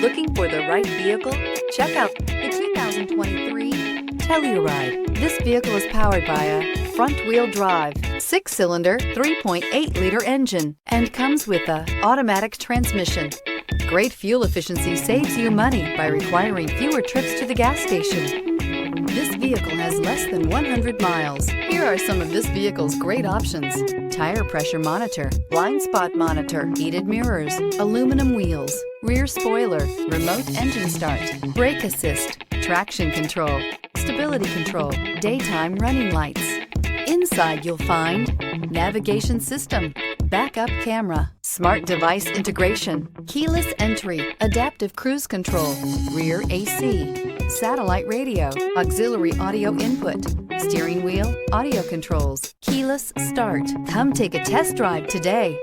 Looking for the right vehicle? Check out the 2023 Telluride. This vehicle is powered by a front-wheel drive, 6-cylinder, 3.8-liter engine, and comes with a automatic transmission. Great fuel efficiency saves you money by requiring fewer trips to the gas station. This vehicle has less than 100 miles. Here are some of this vehicle's great options: tire pressure monitor, blind spot monitor, heated mirrors, aluminum wheels, rear spoiler, remote engine start, brake assist, traction control, stability control, daytime running lights. Inside you'll find navigation system, backup camera, smart device integration, keyless entry, adaptive cruise control, rear AC, satellite radio, auxiliary audio input, steering wheel audio controls, keyless start. Come take a test drive today.